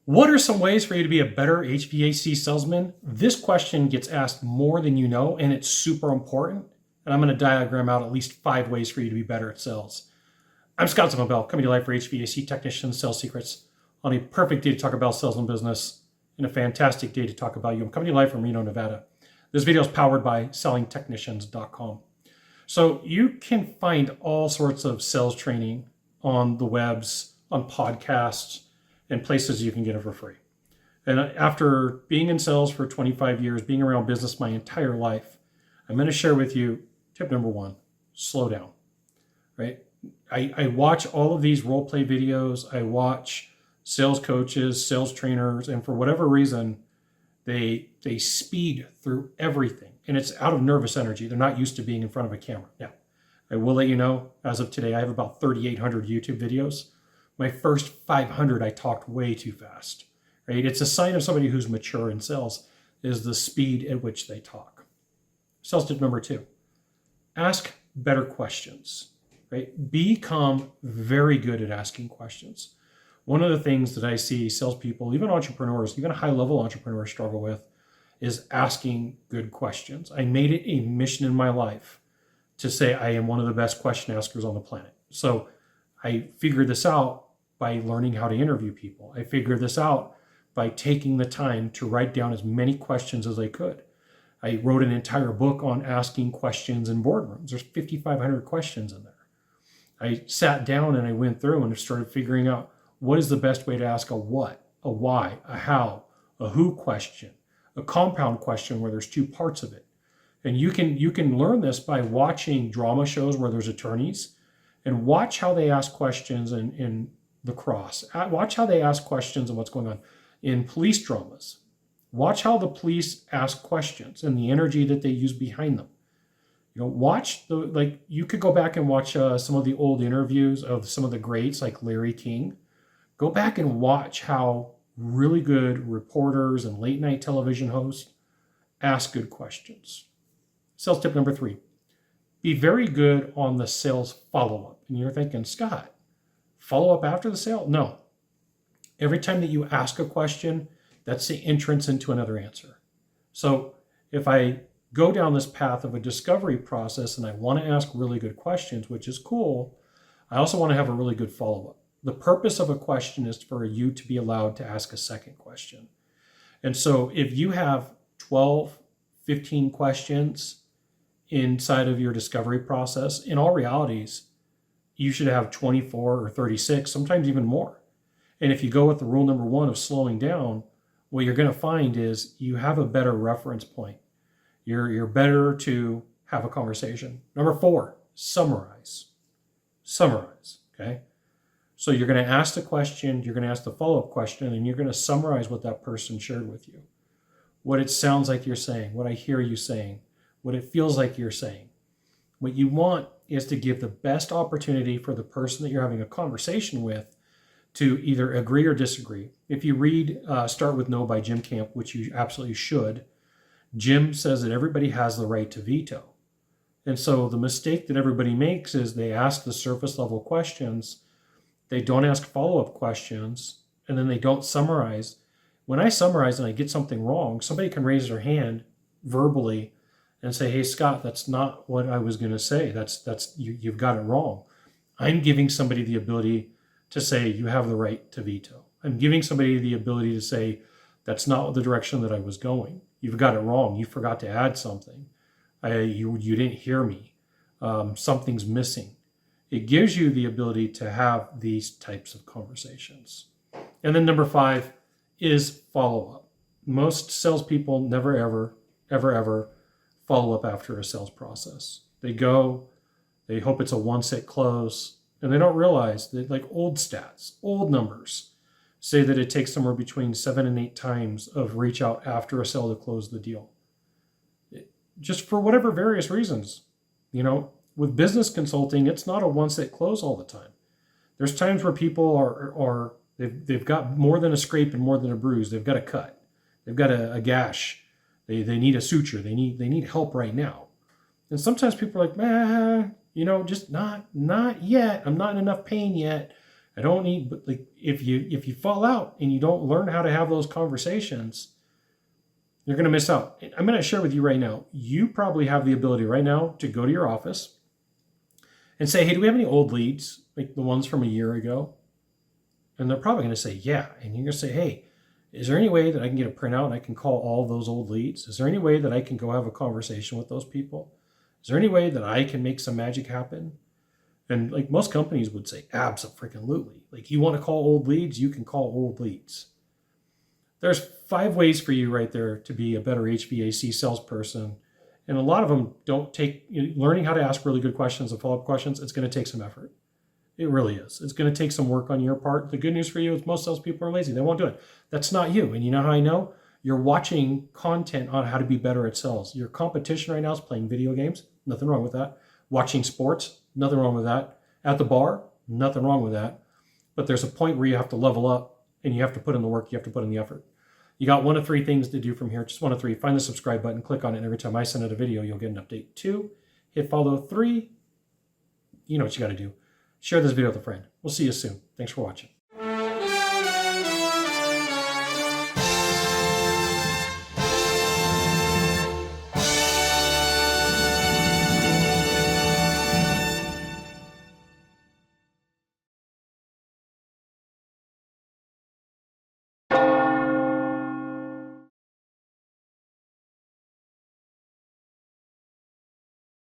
What are some ways for you to be a better HVAC salesman? This question gets asked more than you know, and it's super important. And I'm going to diagram out at least 5 ways for you to be better at sales. I'm Sylvan Bell, coming to life for HVAC technicians, sales secrets, on a perfect day to talk about sales and business, and a fantastic day to talk about you. I'm coming to life from Reno, Nevada. This video is powered by sellingtechnicians.com. So you can find all sorts of sales training on the webs, on podcasts, and places you can get it for free. And after being in sales for 25 years, being around business my entire life, I'm going to share with you tip number 1, slow down, right? I watch all of these role play videos. I watch sales coaches, sales trainers, and for whatever reason, they speed through everything. And it's out of nervous energy. They're not used to being in front of a camera. Now, I will let you know, as of today, I have about 3,800 YouTube videos. My first 500, I talked way too fast, right? It's a sign of somebody who's mature in sales is the speed at which they talk. Sales tip number 2, ask better questions, right? Become very good at asking questions. One of the things that I see salespeople, even entrepreneurs, even high-level entrepreneurs struggle with is asking good questions. I made it a mission in my life to say I am one of the best question askers on the planet. So I figured this out by learning how to interview people. I figured this out by taking the time to write down as many questions as I could. I wrote an entire book on asking questions in boardrooms. There's 5,500 questions in there. I sat down and I went through and started figuring out what is the best way to ask a what, a why, a how, a who question, a compound question where there's 2 parts of it. And you can learn this by watching drama shows where there's attorneys and watch how they ask questions in the cross. Watch how they ask questions and what's going on in police dramas. Watch how the police ask questions and the energy that they use behind them. You know, watch you could go back and watch some of the old interviews of some of the greats like Larry King. Go back and watch how really good reporters and late night television hosts ask good questions. Sales tip number 3, be very good on the sales follow-up. And you're thinking, Scott, follow up after the sale? No. Every time that you ask a question, that's the entrance into another answer. So if I go down this path of a discovery process and I want to ask really good questions, which is cool, I also want to have a really good follow-up. The purpose of a question is for you to be allowed to ask a second question. And so if you have 12, 15 questions inside of your discovery process, in all realities, you should have 24 or 36, sometimes even more. And if you go with the rule number 1 of slowing down, what you're going to find is you have a better reference point. You're better to have a conversation. Number 4, summarize. Summarize, okay? So you're going to ask the question, you're going to ask the follow-up question, and you're going to summarize what that person shared with you. What it sounds like you're saying, what I hear you saying, what it feels like you're saying. What you want is to give the best opportunity for the person that you're having a conversation with to either agree or disagree. If you read Start With No by Jim Camp, which you absolutely should, Jim says that everybody has the right to veto. And so the mistake that everybody makes is they ask the surface level questions, they don't ask follow-up questions, and then they don't summarize. When I summarize and I get something wrong, somebody can raise their hand verbally and say, hey, Scott, that's not what I was going to say. You've got it wrong. I'm giving somebody the ability to say, you have the right to veto. I'm giving somebody the ability to say, that's not the direction that I was going. You've got it wrong. You forgot to add something. You didn't hear me. Something's missing. It gives you the ability to have these types of conversations. And then number 5 is follow-up. Most salespeople never, ever follow up after a sales process. They go, they hope it's a one-set close, and they don't realize that, like, old stats, old numbers say that it takes somewhere between 7 and 8 times of reach out after a sale to close the deal. Just for whatever various reasons. You know, with business consulting, it's not a one-set close all the time. There's times where people they've got more than a scrape and more than a bruise. They've got a cut. They've got a gash. They need a suture. They need help right now. And sometimes people are like, just not yet. I'm not in enough pain yet. I don't need, but like if you fall out and you don't learn how to have those conversations, you're going to miss out. I'm going to share with you right now. You probably have the ability right now to go to your office and say, hey, do we have any old leads, like the ones from a year ago? And they're probably going to say, yeah. And you're going to say, hey, is there any way that I can get a printout and I can call all those old leads? Is there any way that I can go have a conversation with those people? Is there any way that I can make some magic happen? And like most companies would say, abso-freaking-lutely. Like you want to call old leads, you can call old leads. There's 5 ways for you right there to be a better HVAC salesperson. And a lot of them don't take, learning how to ask really good questions and follow-up questions, it's going to take some effort. It really is. It's going to take some work on your part. The good news for you is most salespeople are lazy. They won't do it. That's not you. And you know how I know? You're watching content on how to be better at sales. Your competition right now is playing video games. Nothing wrong with that. Watching sports. Nothing wrong with that. At the bar. Nothing wrong with that. But there's a point where you have to level up and you have to put in the work. You have to put in the effort. You got 1 of 3 things to do from here. Just 1 of 3. Find the subscribe button. Click on it. And every time I send out a video, you'll get an update. 2, hit follow. 3, you know what you got to do. Share this video with a friend. We'll see you soon. Thanks for watching.